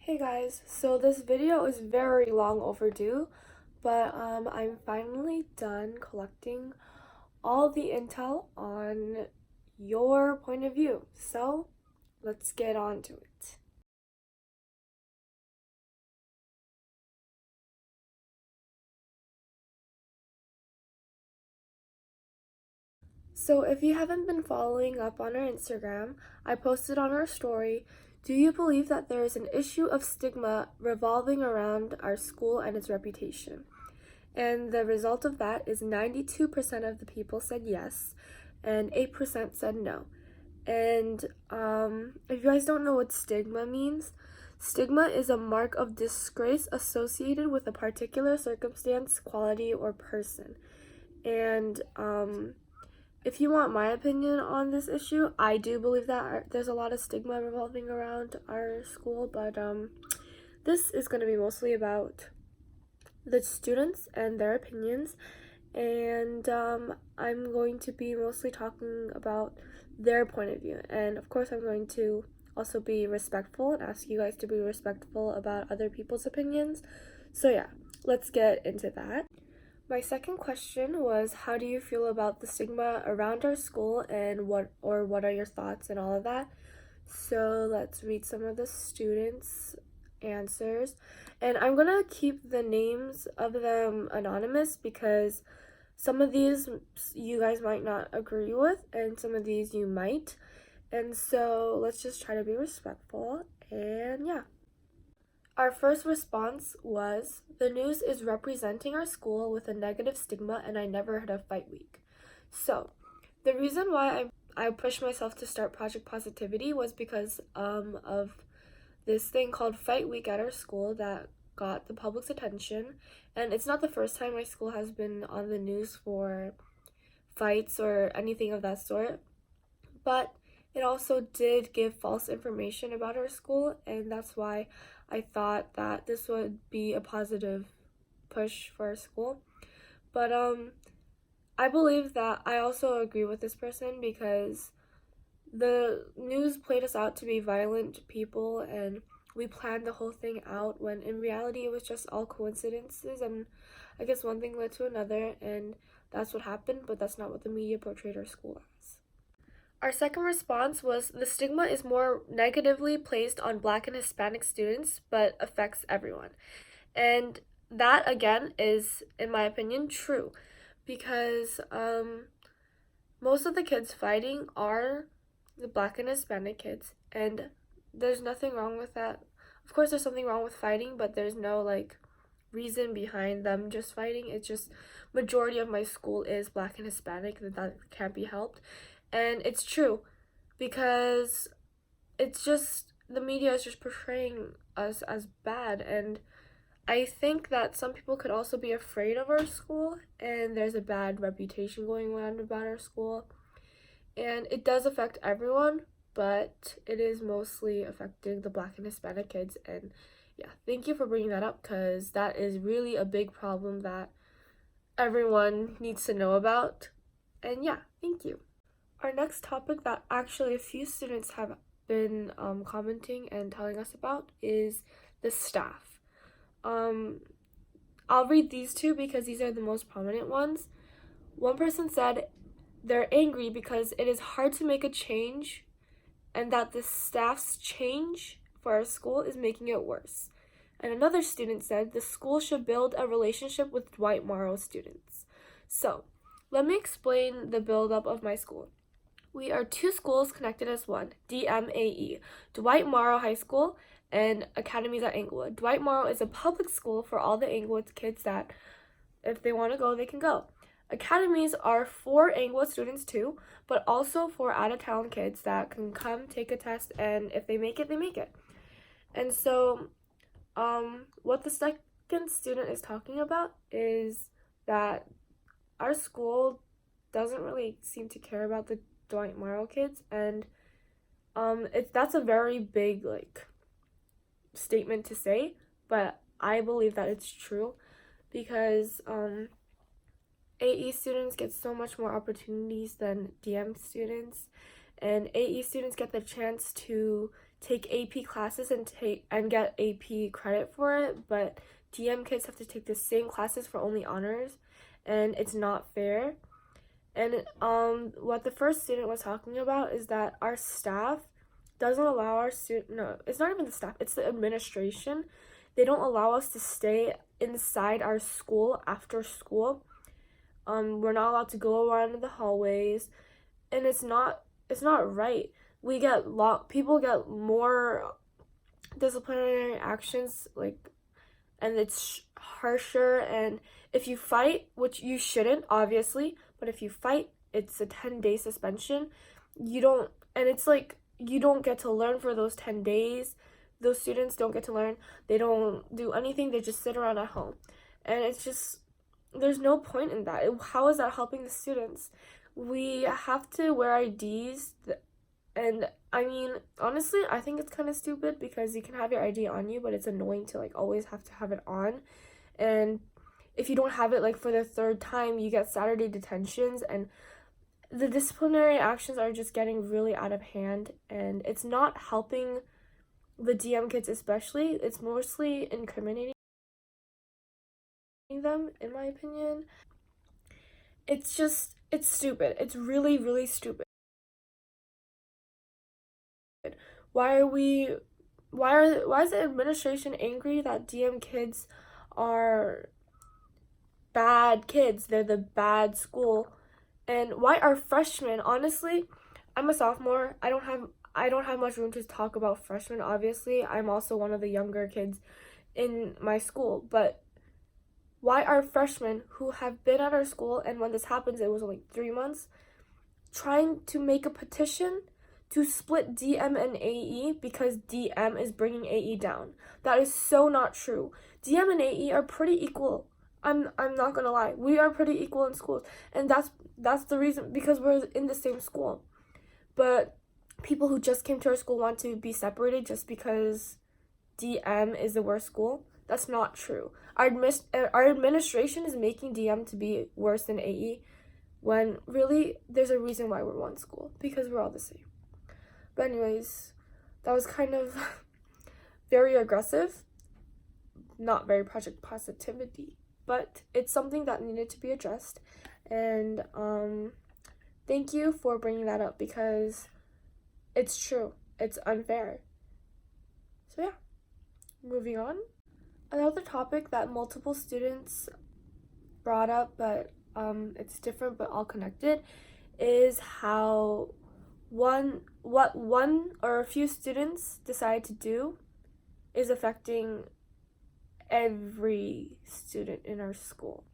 Hey guys, so this video is very long overdue, but I'm finally done collecting all the intel on your point of view. So let's get on to it. So if you haven't been following up on our Instagram, I posted on our story, do you believe that there is an issue of stigma revolving around our school and its reputation? And the result of that is 92% of the people said yes, and 8% said no. And if you guys don't know what stigma means, stigma is a mark of disgrace associated with a particular circumstance, quality, or person. And if you want my opinion on this issue, I do believe that there's a lot of stigma revolving around our school, but this is going to be mostly about the students and their opinions, and I'm going to be mostly talking about their point of view. And of course, I'm going to also be respectful and ask you guys to be respectful about other people's opinions. So, yeah, let's get into that. My second question was, how do you feel about the stigma around our school, and what are your thoughts and all of that? So let's read some of the students' answers. And I'm gonna keep the names of them anonymous because some of these you guys might not agree with, and some of these you might. And so let's just try to be respectful. And yeah. Our first response was, the news is representing our school with a negative stigma, and I never heard of Fight Week. So, the reason why I pushed myself to start Project Positivity was because of this thing called Fight Week at our school that got the public's attention. And it's not the first time my school has been on the news for fights or anything of that sort, but it also did give false information about our school, and that's why I thought that this would be a positive push for our school. But I believe that I also agree with this person because the news played us out to be violent people, and we planned the whole thing out when in reality it was just all coincidences, and I guess one thing led to another, and that's what happened, but that's not what the media portrayed our school as. Our second response was, the stigma is more negatively placed on Black and Hispanic students, but affects everyone. And that, again, is, in my opinion, true because most of the kids fighting are the Black and Hispanic kids, and there's nothing wrong with that. Of course, there's something wrong with fighting, but there's no like reason behind them just fighting. It's just majority of my school is Black and Hispanic, that can't be helped. And it's true because it's just the media is just portraying us as bad, and I think that some people could also be afraid of our school, and there's a bad reputation going around about our school, and it does affect everyone, but it is mostly affecting the Black and Hispanic kids. And yeah, thank you for bringing that up because that is really a big problem that everyone needs to know about. And yeah, thank you. Our next topic that actually a few students have been commenting and telling us about is the staff. I'll read these two because these are the most prominent ones. One person said they're angry because it is hard to make a change and that the staff's change for our school is making it worse. And another student said the school should build a relationship with Dwight Morrow students. So, let me explain the buildup of my school. We are two schools connected as one, DMAE, Dwight Morrow High School and Academies at Englewood. Dwight Morrow is a public school for all the Englewood kids that, if they want to go, they can go. Academies are for Englewood students too, but also for out-of-town kids that can come take a test, and if they make it, they make it. And so, what the second student is talking about is that our school doesn't really seem to care about the Dwight Morrow kids, and that's a very big like statement to say, but I believe that it's true because AE students get so much more opportunities than DM students, and AE students get the chance to take AP classes and get AP credit for it, but DM kids have to take the same classes for only honors, and it's not fair. And what the first student was talking about is that our staff doesn't allow our student, no, it's not even the staff, it's the administration. They don't allow us to stay inside our school after school. We're not allowed to go around in the hallways, and it's not right. People get more disciplinary actions, like, and it's harsher. And if you fight, which you shouldn't, obviously, but if you fight, it's a 10-day suspension. It's like you don't get to learn for those 10 days. Those students don't get to learn. They don't do anything. They just sit around at home. And it's just, there's no point in that. How is that helping the students? We have to wear IDs. And I mean, honestly, I think it's kind of stupid because you can have your ID on you, but it's annoying to like always have to have it on. And if you don't have it like for the third time, you get Saturday detentions, and the disciplinary actions are just getting really out of hand, and it's not helping the DM kids especially. It's mostly incriminating them, in my opinion. It's stupid. It's really, really stupid. Why is the administration angry that DM kids are bad kids? They're the bad school. And why are freshmen? Honestly, I'm a sophomore. I don't have much room to talk about freshmen, obviously. I'm also one of the younger kids in my school, but why are freshmen who have been at our school, and when this happens, it was only 3 months, trying to make a petition to split DM and AE because DM is bringing AE down? That is so not true. DM and AE are pretty equal. I'm not gonna lie. We are pretty equal in schools, and that's the reason, because we're in the same school. But people who just came to our school want to be separated just because DM is the worst school. That's not true. Our administration is making DM to be worse than AE, when really there's a reason why we're one school, because we're all the same. But anyways, that was kind of very aggressive, not very Project Positivity, but it's something that needed to be addressed. And thank you for bringing that up, because it's true. It's unfair. So yeah, moving on. Another topic that multiple students brought up, but it's different but all connected, is how what one or a few students decide to do is affecting every student in our school.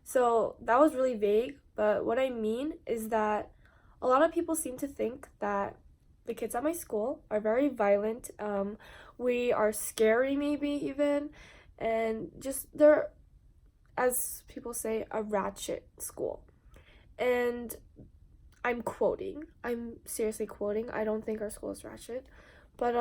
So that was really vague, but what I mean is that a lot of people seem to think that the kids at my school are very violent. We are scary, maybe even, and just they're, as people say, a ratchet school. And I'm seriously quoting. I don't think our school is ratchet, but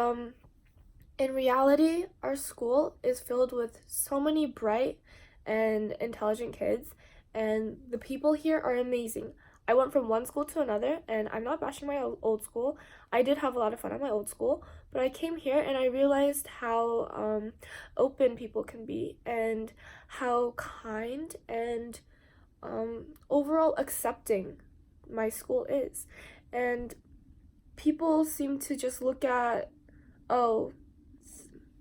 in reality, our school is filled with so many bright and intelligent kids, and the people here are amazing. I went from one school to another, and I'm not bashing my old school. I did have a lot of fun at my old school, but I came here and I realized how open people can be, and how kind and overall accepting my school is. And people seem to just look at,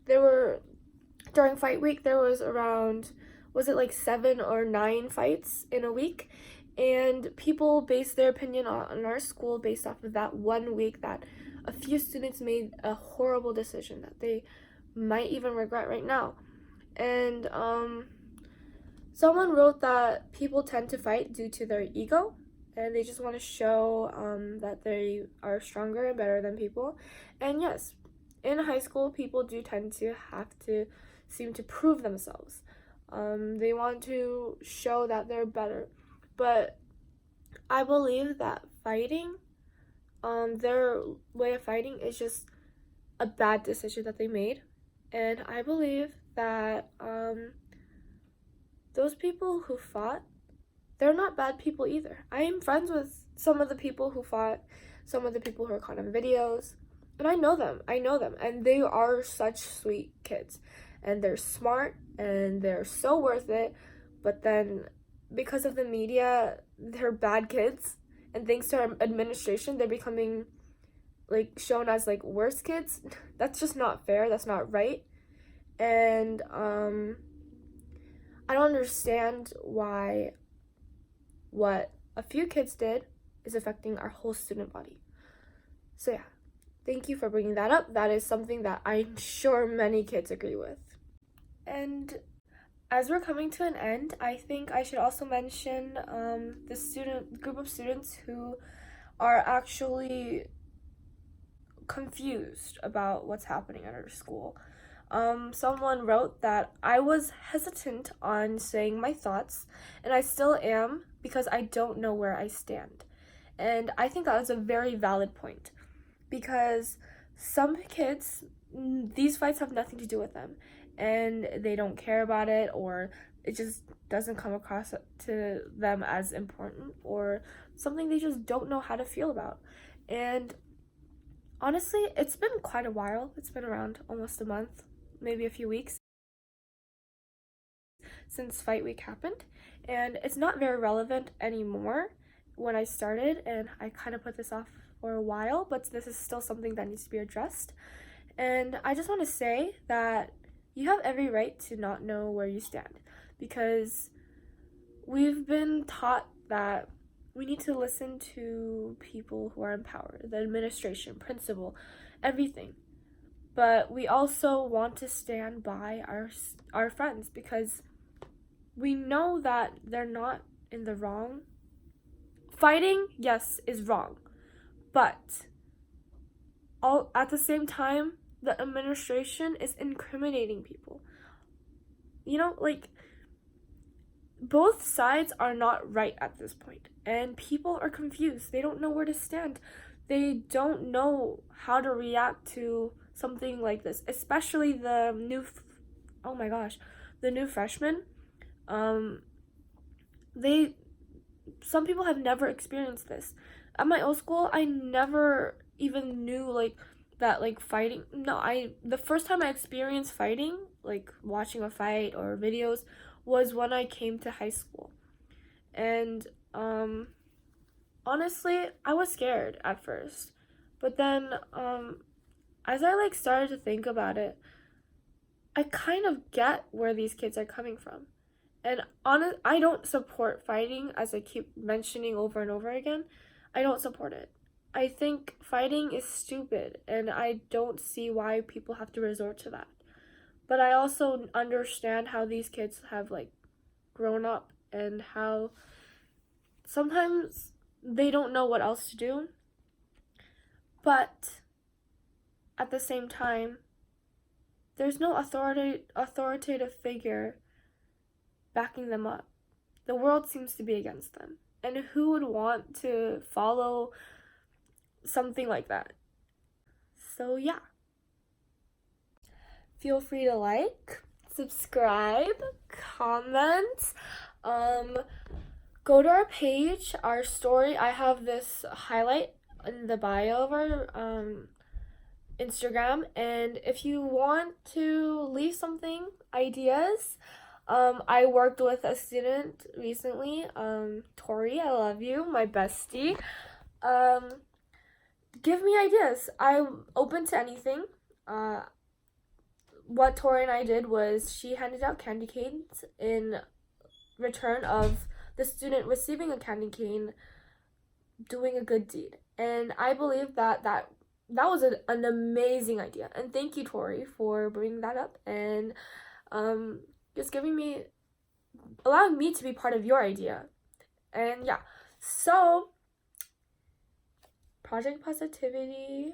during fight week, there was around, was it like 7 or 9 fights in a week? And people base their opinion on our school based off of that 1 week that a few students made a horrible decision that they might even regret right now. And someone wrote that people tend to fight due to their ego, and they just want to show that they are stronger and better than people. And yes, in high school, people do tend to have to seem to prove themselves. They want to show that they're better. But I believe that fighting, their way of fighting is just a bad decision that they made. And I believe that those people who fought, they're not bad people either. I am friends with some of the people who fought, some of the people who are caught on videos. And I know them, and they are such sweet kids, and they're smart, and they're so worth it. But then, because of the media, they're bad kids, and thanks to our administration, they're becoming like shown as like worse kids. That's just not fair. That's not right. And I don't understand why what a few kids did is affecting our whole student body. So yeah, thank you for bringing that up. That is something that I'm sure many kids agree with. And as we're coming to an end, I think I should also mention the group of students who are actually confused about what's happening at our school. Someone wrote that I was hesitant on saying my thoughts, and I still am because I don't know where I stand. And I think that was a very valid point because some kids, these fights have nothing to do with them, and they don't care about it, or it just doesn't come across to them as important, or something they just don't know how to feel about. And honestly, it's been quite a while. It's been around almost a month, maybe a few weeks since Fight Week happened, and it's not very relevant anymore when I started, and I kind of put this off for a while, but this is still something that needs to be addressed. And I just want to say that you have every right to not know where you stand because we've been taught that we need to listen to people who are in power, the administration, principal, everything. But we also want to stand by our friends because we know that they're not in the wrong. Fighting, yes, is wrong. But all at the same time, the administration is incriminating people. You know, like both sides are not right at this point, and people are confused. They don't know where to stand. They don't know how to react to something like this, especially the new freshmen. They some people have never experienced this. At my old school, I never even knew like that like fighting. No, the first time I experienced fighting, like watching a fight or videos, was when I came to high school. And honestly, I was scared at first. But then as I like started to think about it, I kind of get where these kids are coming from. And I don't support fighting, as I keep mentioning over and over again. I don't support it. I think fighting is stupid, and I don't see why people have to resort to that. But I also understand how these kids have like grown up and how sometimes they don't know what else to do. But at the same time, there's no authoritative figure backing them up. The world seems to be against them. And who would want to follow something like that? So, yeah. Feel free to like, subscribe, comment, go to our page, our story. I have this highlight in the bio of our Instagram, and if you want to leave something, ideas, I worked with a student recently, Tori, I love you, my bestie. Give me ideas. I'm open to anything. What Tori and I did was she handed out candy canes in return of the student receiving a candy cane doing a good deed. And I believe that was an amazing idea. And thank you, Tori, for bringing that up and just allowing me to be part of your idea. And yeah, so Project Positivity